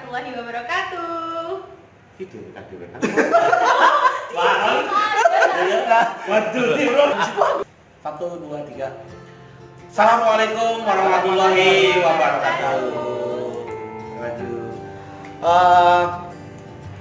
warahmatullahi wabarakatuh. Video kan. Waduh, bro. 1, 2, 3. Assalamualaikum warahmatullahi wabarakatuh.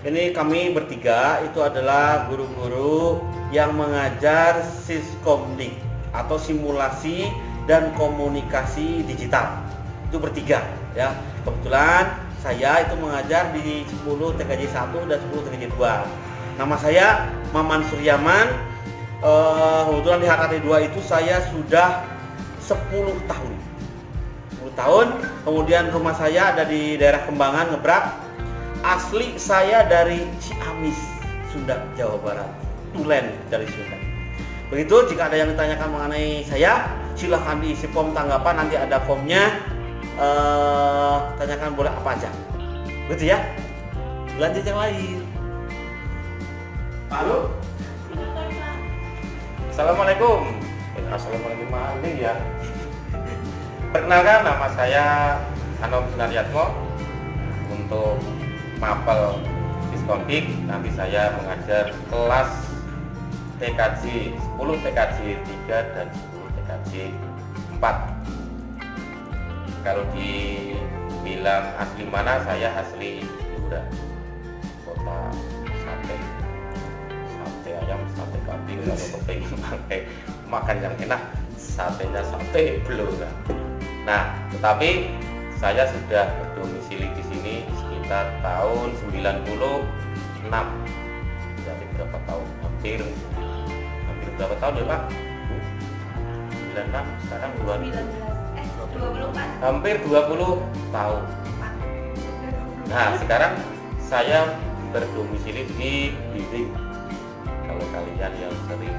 Ini kami bertiga itu adalah guru-guru yang mengajar Siskomdik atau simulasi dan komunikasi digital. Itu bertiga ya. Kebetulan saya itu mengajar di 10 TKJ 1 dan 10 TKJ 2. Nama saya Maman Suryaman. Kebetulan di HKT 2 itu saya sudah 10 tahun. 10 tahun. Kemudian rumah saya ada di daerah Kembangan, Ngebrak. Asli saya dari Ciamis, Sunda, Jawa Barat. Tulen dari Sunda. Begitu, jika ada yang ditanyakan mengenai saya, silahkan diisi form tanggapan, nanti ada formnya. Tanyakan boleh apa aja. Begitu ya. Lanjut yang lain. Halo. Assalamualaikum. Assalamualaikum warahmatullahi ya. Perkenalkan, nama saya Anom Sunaryatmo. Untuk mapel Siskomdik, nanti saya mengajar kelas TKJ 10 TKJ 3 dan 10 TKJ 4. Kalau dibilang asli mana, saya asli Jember, kota sate ayam, sate kambing. Kalau kepengen pakai makan yang enak, satenya sate Blora. Nah, tetapi saya sudah berdomisili di sini sekitar tahun 96. Jadi berapa tahun? Hampir berapa tahun ya Pak? 96, sekarang 24. hampir 20 tahun. Nah, sekarang saya berdomisili di Biring. Kalau kalian yang sering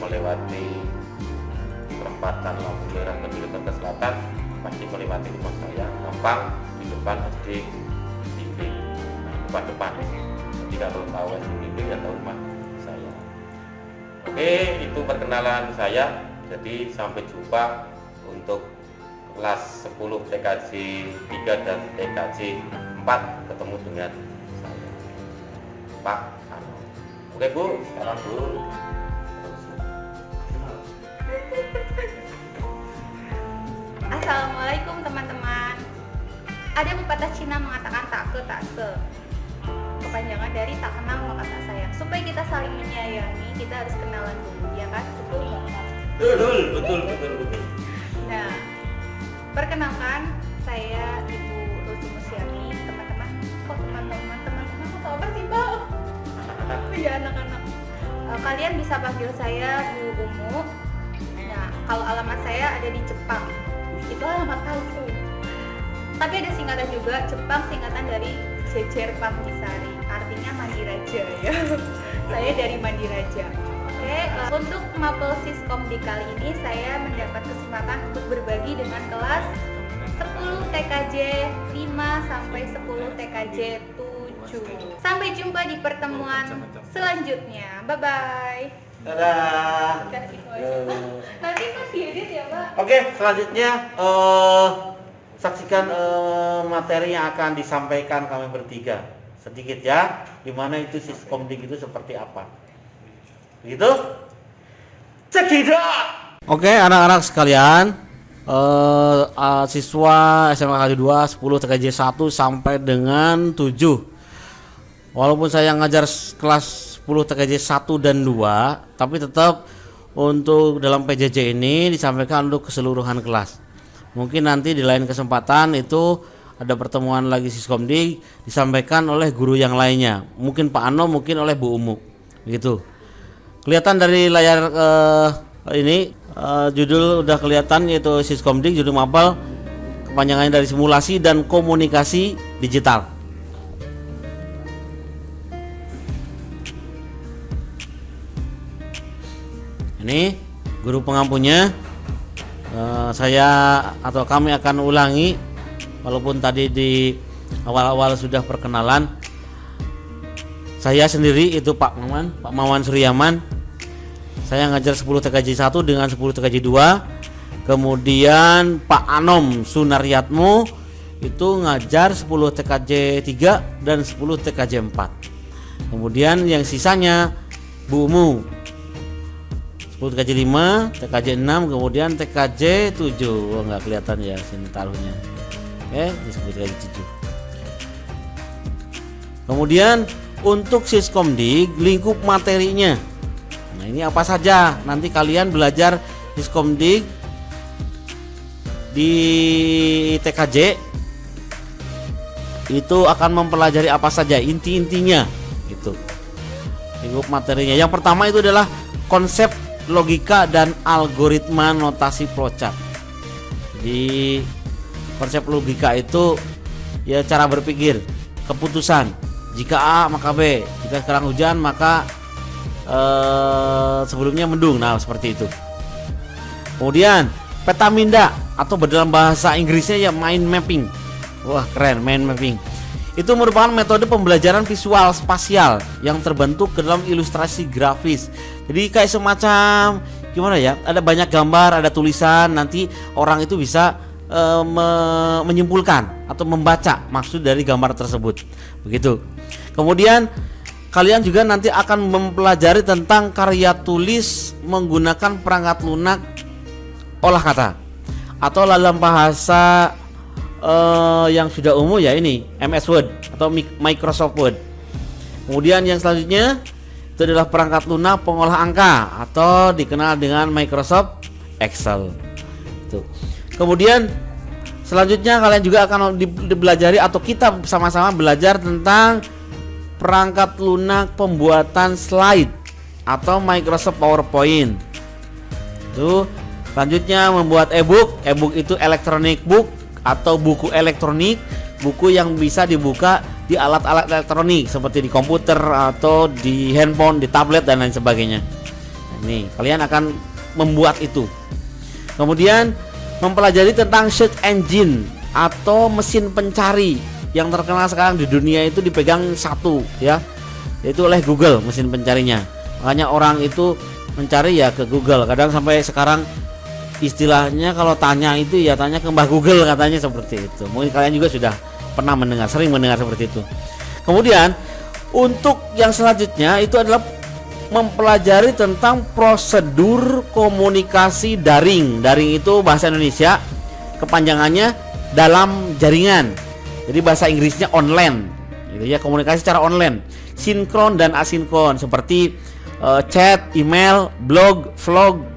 melewati perempatan lampu merah menuju ke selatan, pasti melewati rumah saya. Gampang, di depan SD Biring. Nah, depan. Jadi kalau tahu SD Biring ya tahu rumah saya. Oke, itu perkenalan saya. Jadi sampai jumpa untuk kelas 10 TKJ 3 dan TKJ 4 ketemu dengan saya, Pak Ano. Oke Bu, sekarang dulu. Assalamualaikum teman-teman. Ada pepatah Cina mengatakan tak ke tak se. Kepanjangan dari tak kenal maka tak sayang. Supaya kita saling menyayangi, kita harus kenalan dulu, ya kan? Betul nggak? Betul. Nah, perkenalkan saya Ibu Rusi Musyami. Teman-teman, kok teman-teman kok tahu apa sih Mbak? Iya anak-anak. Kalian bisa panggil saya Bu Umu. Nah, kalau alamat saya ada di Jepang. Itu alamat palsu. Tapi ada singkatan juga, Jepang singkatan dari Jejer Pamdisari, artinya Mandi Raja ya. Saya dari Mandi Raja. Oke, untuk mapel Siskomdik kali ini saya mendapat kesempatan untuk berbagi dengan kelas 10 TKJ 5 sampai 10 TKJ 7. Sampai jumpa di pertemuan selanjutnya. Bye bye. Dadah. Nanti kan diedit ya, Pak. Oke, selanjutnya saksikan materi yang akan disampaikan kami bertiga. Sedikit ya, dimana itu Siskomdik itu seperti apa. Begitu? Cekidot! Oke, anak-anak sekalian, siswa SMA KD 2 10 TKJ 1 sampai dengan 7. Walaupun saya ngajar kelas 10 TKJ 1 dan 2, tapi tetap untuk dalam PJJ ini disampaikan untuk keseluruhan kelas. Mungkin nanti di lain kesempatan itu ada pertemuan lagi Siskomdik disampaikan oleh guru yang lainnya. Mungkin Pak Ano, mungkin oleh Bu Umu. Begitu. Kelihatan dari layar ini judul udah kelihatan, yaitu Siskomdik, judul mapel kepanjangannya dari simulasi dan komunikasi digital. Ini guru pengampunya. Saya atau kami akan ulangi, walaupun tadi di awal-awal sudah perkenalan. Saya sendiri itu Pak Maman Suryaman. Saya ngajar 10 TKJ 1 dengan 10 TKJ 2. Kemudian Pak Anom Sunaryatmo itu ngajar 10 TKJ 3 dan 10 TKJ 4. Kemudian yang sisanya Bu Umu 10 TKJ 5, TKJ 6, kemudian TKJ 7. Oh, nggak kelihatan ya sini taruhnya. Oke, disebut TKJ 7. Kemudian untuk Siskomdik lingkup materinya. Nah, ini apa saja? Nanti kalian belajar Siskomdik di TKJ itu akan mempelajari apa saja, inti-intinya gitu. Lingkup materinya. Yang pertama itu adalah konsep logika dan algoritma notasi flowchart. Jadi konsep logika itu ya cara berpikir, keputusan. Jika A maka B, jika sekarang hujan maka sebelumnya mendung. Nah, seperti itu. Kemudian peta minda atau dalam bahasa Inggrisnya ya mind mapping. Wah, keren, mind mapping. Itu merupakan metode pembelajaran visual spasial yang terbentuk ke dalam ilustrasi grafis. Jadi kayak semacam gimana ya? Ada banyak gambar, ada tulisan, nanti orang itu bisa menyimpulkan atau membaca maksud dari gambar tersebut. Begitu. Kemudian kalian juga nanti akan mempelajari tentang karya tulis menggunakan perangkat lunak olah kata atau dalam bahasa yang sudah umum ya ini MS Word atau Microsoft Word. Kemudian yang selanjutnya itu adalah perangkat lunak pengolah angka atau dikenal dengan Microsoft Excel. Itu. Kemudian selanjutnya kalian juga akan dipelajari atau kita sama-sama belajar tentang perangkat lunak pembuatan slide atau Microsoft PowerPoint. Itu selanjutnya membuat e-book. E-book itu electronic book atau buku elektronik, buku yang bisa dibuka di alat-alat elektronik seperti di komputer atau di handphone, di tablet dan lain sebagainya. Ini kalian akan membuat itu. Kemudian mempelajari tentang search engine atau mesin pencari yang terkenal sekarang di dunia itu dipegang satu ya, yaitu oleh Google mesin pencarinya. Makanya orang itu mencari ya ke Google. Kadang sampai sekarang istilahnya kalau tanya itu ya tanya ke Mbah Google katanya seperti itu. Mungkin kalian juga sudah pernah mendengar, sering mendengar seperti itu. Kemudian untuk yang selanjutnya itu adalah mempelajari tentang prosedur komunikasi daring. Daring itu bahasa Indonesia kepanjangannya dalam jaringan. Jadi bahasa Inggrisnya online. Gitu ya, komunikasi secara online, sinkron dan asinkron seperti chat, email, blog, vlog,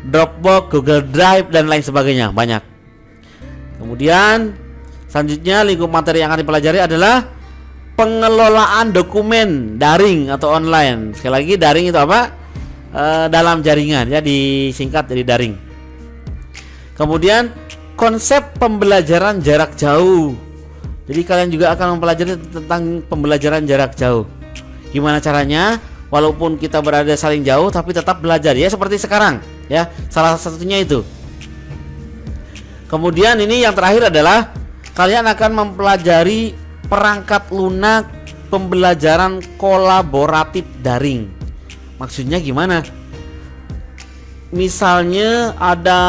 Dropbox, Google Drive dan lain sebagainya, banyak. Kemudian selanjutnya lingkup materi yang akan dipelajari adalah pengelolaan dokumen daring atau online. Sekali lagi daring itu apa? Dalam jaringan ya, disingkat jadi daring. Kemudian konsep pembelajaran jarak jauh. Jadi kalian juga akan mempelajari tentang pembelajaran jarak jauh. Gimana caranya? Walaupun kita berada saling jauh tapi tetap belajar ya, seperti sekarang ya, salah satunya itu. Kemudian ini yang terakhir adalah kalian akan mempelajari perangkat lunak pembelajaran kolaboratif daring. Maksudnya gimana? Misalnya ada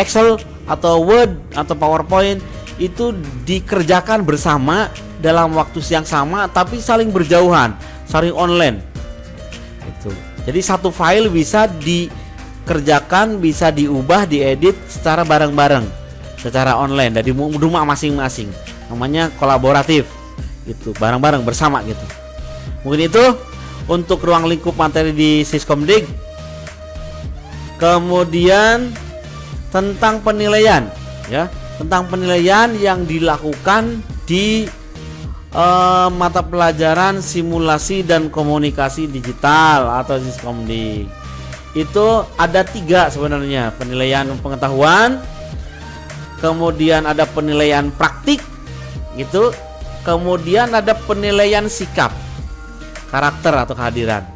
Excel atau Word atau PowerPoint itu dikerjakan bersama dalam waktu yang sama tapi saling berjauhan, saling online. Jadi satu file bisa dikerjakan, bisa diubah, diedit secara bareng-bareng, secara online dari rumah masing-masing. Namanya kolaboratif. Itu bareng-bareng bersama gitu. Mungkin itu untuk ruang lingkup materi di Siskomdik. Kemudian tentang penilaian ya, tentang penilaian yang dilakukan di mata pelajaran simulasi dan komunikasi digital atau Siskomdik. Itu ada 3 sebenarnya, penilaian pengetahuan, kemudian ada penilaian praktik gitu, kemudian ada penilaian sikap, karakter atau kehadiran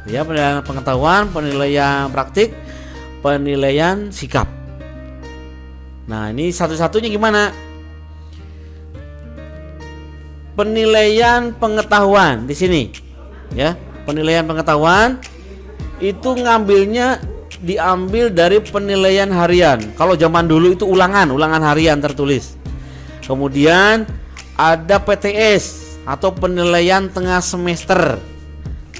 ya, penilaian pengetahuan, penilaian praktik, penilaian sikap. Nah ini satu-satunya gimana? Penilaian pengetahuan di sini ya, penilaian pengetahuan itu diambil dari penilaian harian. Kalau zaman dulu itu ulangan harian tertulis. Kemudian ada PTS atau penilaian tengah semester.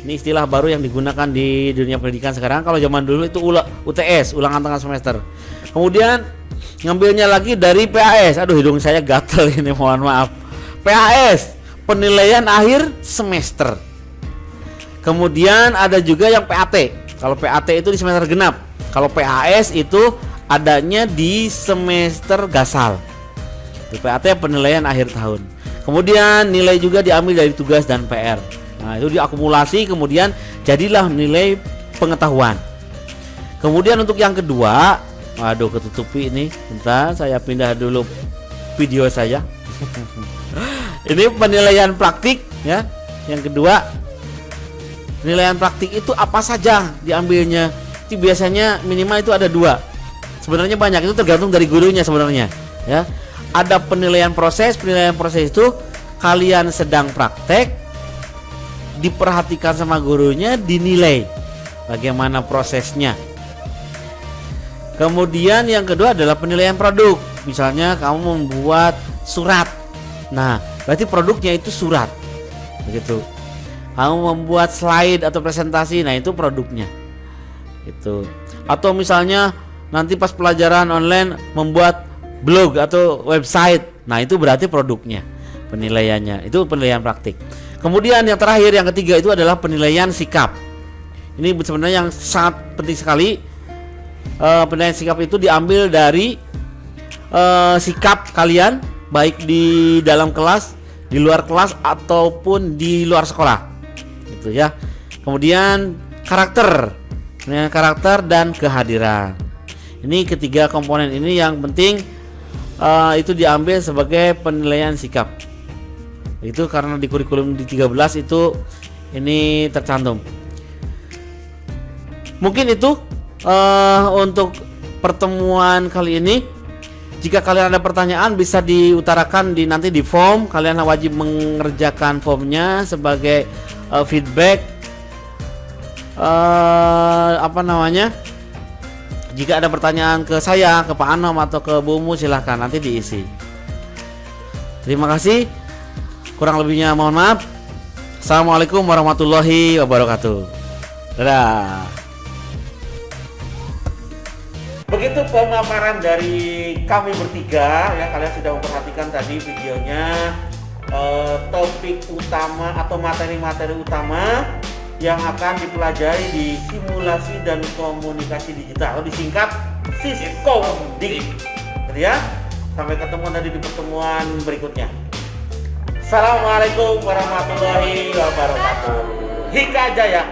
Ini istilah baru yang digunakan di dunia pendidikan sekarang. Kalau zaman dulu itu UTS, ulangan tengah semester. Kemudian ngambilnya lagi dari PAS. Aduh, hidung saya gatel ini, mohon maaf. PAS, penilaian akhir semester. Kemudian ada juga yang PAT. Kalau PAT itu di semester genap. Kalau PAS itu adanya di semester gasal. Itu PAT penilaian akhir tahun. Kemudian nilai juga diambil dari tugas dan PR. Nah, itu diakumulasi kemudian jadilah nilai pengetahuan. Kemudian untuk yang kedua, waduh ketutupi ini. Bentar, saya pindah dulu video saya. Ini penilaian praktik ya. Yang kedua, penilaian praktik itu apa saja diambilnya? Itu biasanya minimal itu ada 2. Sebenarnya banyak, itu tergantung dari gurunya sebenarnya ya. Ada penilaian proses itu kalian sedang praktek, diperhatikan sama gurunya, dinilai bagaimana prosesnya. Kemudian yang kedua adalah penilaian produk. Misalnya kamu membuat surat, nah berarti produknya itu surat, begitu. Kamu membuat slide atau presentasi, nah itu produknya, itu. Atau misalnya nanti pas pelajaran online membuat blog atau website, nah itu berarti produknya, penilaiannya. Itu penilaian praktik. Kemudian yang terakhir, yang ketiga itu adalah penilaian sikap. Ini sebenarnya yang sangat penting sekali. Penilaian sikap itu diambil dari sikap kalian baik di dalam kelas, di luar kelas ataupun di luar sekolah, gitu ya. Kemudian karakter, penilaian karakter dan kehadiran. Ini ketiga komponen ini yang penting itu diambil sebagai penilaian sikap. Itu karena di kurikulum di 13 itu ini tercantum. Mungkin itu untuk pertemuan kali ini. Jika kalian ada pertanyaan bisa diutarakan nanti di form. Kalian wajib mengerjakan formnya sebagai feedback. Jika ada pertanyaan ke saya, ke Pak Anom atau ke Bu Mu, silahkan nanti diisi. Terima kasih. Kurang lebihnya mohon maaf. Assalamualaikum warahmatullahi wabarakatuh. Dadah. Begitu pemaparan dari kami bertiga ya. Kalian sudah memperhatikan tadi videonya, topik utama atau materi-materi utama yang akan dipelajari di simulasi dan komunikasi digital, atau disingkat Siskomdik. Jadi ya, sampai ketemu nanti di pertemuan berikutnya. Assalamualaikum warahmatullahi wabarakatuh. Hika Jaya.